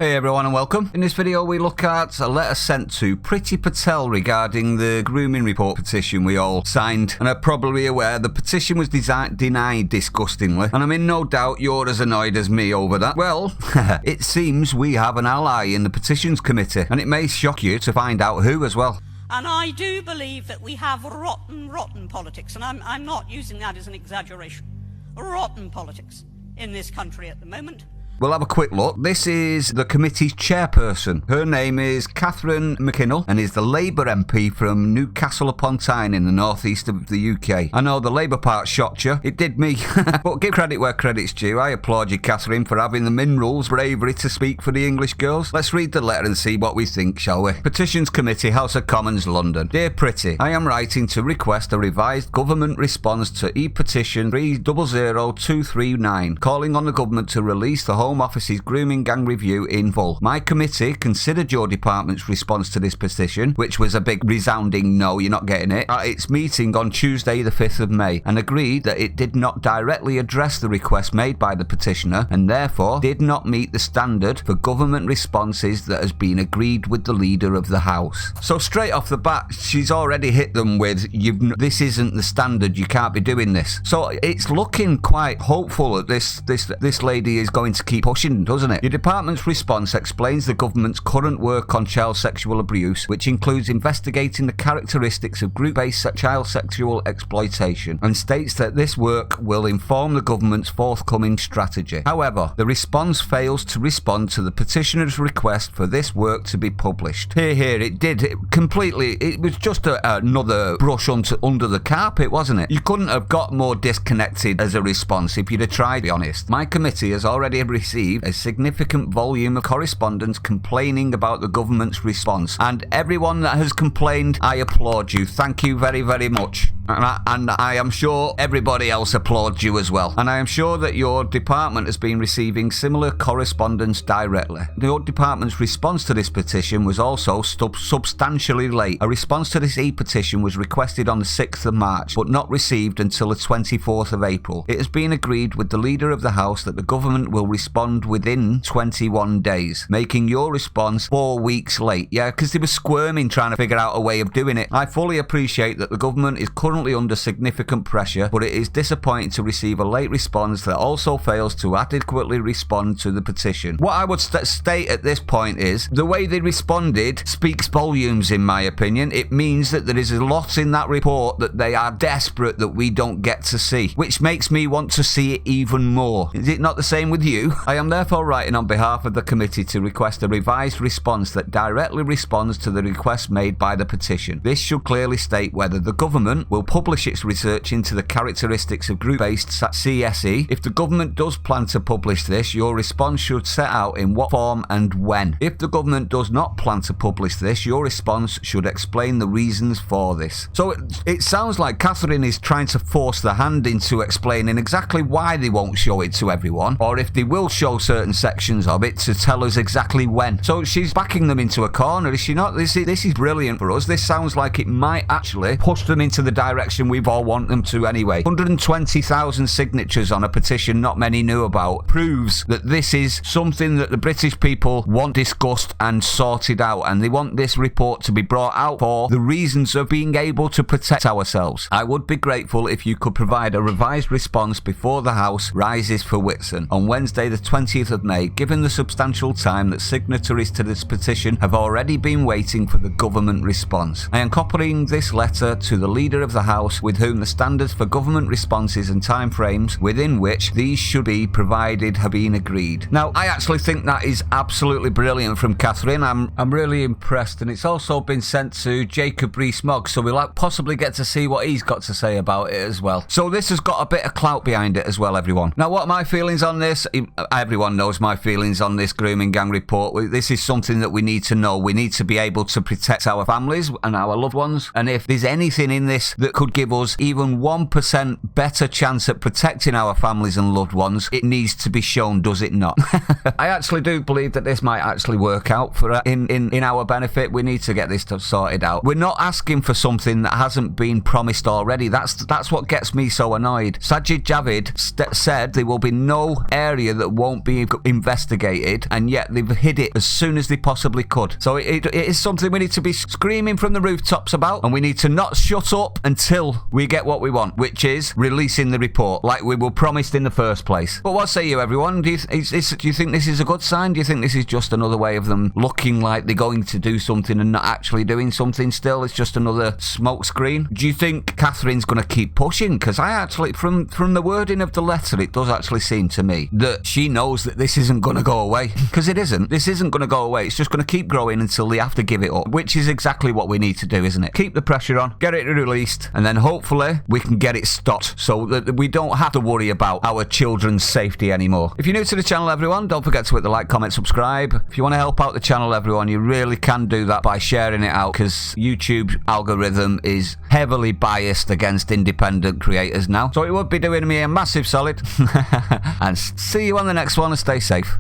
Hey everyone and welcome. In this video we look at a letter sent to Priti Patel regarding the grooming report petition we all signed, and are probably aware the petition was denied disgustingly, and I'm in no doubt you're as annoyed as me over that. Well, it seems we have an ally in the petitions committee, and it may shock you to find out who as well. And I do believe that we have rotten politics, and I'm not using that as an exaggeration. Rotten politics in this country at the moment. We'll have a quick look. This is the committee's chairperson. Her name is Catherine McKinnell and is the Labour MP from Newcastle upon Tyne in the northeast of the UK. I know the Labour part shocked you. It did me. But give credit where credit's due. I applaud you, Catherine, for having the minerals bravery to speak for the English girls. Let's read the letter and see what we think, shall we? Petitions Committee, House of Commons, London. Dear Priti, I am writing to request a revised government response to e-petition 300239, calling on the government to release the Home Office's grooming gang review in full. My committee considered your department's response to this petition, which was a big resounding no, you're not getting it, at its meeting on Tuesday the 5th of May, and agreed that it did not directly address the request made by the petitioner, and therefore did not meet the standard for government responses that has been agreed with the Leader of the House. So straight off the bat, she's already hit them with, this isn't the standard, you can't be doing this. So it's looking quite hopeful that this lady is going to keep pushing, doesn't it? Your department's response explains the government's current work on child sexual abuse, which includes investigating the characteristics of group-based child sexual exploitation, and states that this work will inform the government's forthcoming strategy. However, the response fails to respond to the petitioner's request for this work to be published. Here, it did. It was just another brush under the carpet, wasn't it? You couldn't have got more disconnected as a response if you'd have tried, to be honest. My committee has already received a significant volume of correspondence complaining about the government's response, and everyone that has complained, I applaud you. Thank you very, very much. And I am sure everybody else applauds you as well. And I am sure that your department has been receiving similar correspondence directly. Your department's response to this petition was also substantially late. A response to this e-petition was requested on the 6th of March, but not received until the 24th of April. It has been agreed with the Leader of the House that the government will respond within 21 days, making your response 4 weeks late. Yeah, because they were squirming trying to figure out a way of doing it. I fully appreciate that the government is currently under significant pressure, but it is disappointing to receive a late response that also fails to adequately respond to the petition. What I would state at this point is, the way they responded speaks volumes in my opinion. It means that there is a lot in that report that they are desperate that we don't get to see, which makes me want to see it even more. Is it not the same with you? I am therefore writing on behalf of the committee to request a revised response that directly responds to the request made by the petition. This should clearly state whether the government will publish its research into the characteristics of group-based CSE. If the government does plan to publish this, your response should set out in what form and when. If the government does not plan to publish this, your response should explain the reasons for this. So it sounds like Catherine is trying to force the hand into explaining exactly why they won't show it to everyone, or if they will show certain sections of it, to tell us exactly when. So she's backing them into a corner, is she not? This is brilliant for us. This sounds like it might actually push them into the direction we've all want them to anyway. 120,000 signatures on a petition not many knew about proves that this is something that the British people want discussed and sorted out, and they want this report to be brought out for the reasons of being able to protect ourselves. I would be grateful if you could provide a revised response before the House rises for Whitsun on Wednesday the 20th of May, given the substantial time that signatories to this petition have already been waiting for the government response. I am copying this letter to the Leader of the House, with whom the standards for government responses and timeframes within which these should be provided have been agreed. Now, I actually think that is absolutely brilliant from Catherine. I'm really impressed, and it's also been sent to Jacob Rees-Mogg, so we'll possibly get to see what he's got to say about it as well. So this has got a bit of clout behind it as well, everyone. Now, what are my feelings on this? Everyone knows my feelings on this grooming gang report. This is something that we need to know. We need to be able to protect our families and our loved ones, and if there's anything in this that that could give us even 1% better chance at protecting our families and loved ones, it needs to be shown, does it not? I actually do believe that this might actually work out for in our benefit. We need to get this sorted out. We're not asking for something that hasn't been promised already. That's what gets me so annoyed. Sajid Javid said there will be no area that won't be investigated, and yet they've hid it as soon as they possibly could. So it is something we need to be screaming from the rooftops about, and we need to not shut up until we get what we want, which is releasing the report like we were promised in the first place. But what say you, everyone? Do you think this is a good sign? Do you think this is just another way of them looking like they're going to do something and not actually doing something still? It's just another smoke screen. Do you think Catherine's going to keep pushing? Because I actually, from the wording of the letter, it does actually seem to me that she knows that this isn't going to go away. Because it isn't. This isn't going to go away. It's just going to keep growing until they have to give it up, which is exactly what we need to do, isn't it? Keep the pressure on, get it released, and then hopefully we can get it stopped so that we don't have to worry about our children's safety anymore. If you're new to the channel, everyone, don't forget to hit the like, comment, subscribe. If you want to help out the channel, everyone, you really can do that by sharing it out, because YouTube algorithm is heavily biased against independent creators now. So it would be doing me a massive solid. And see you on the next one, and stay safe.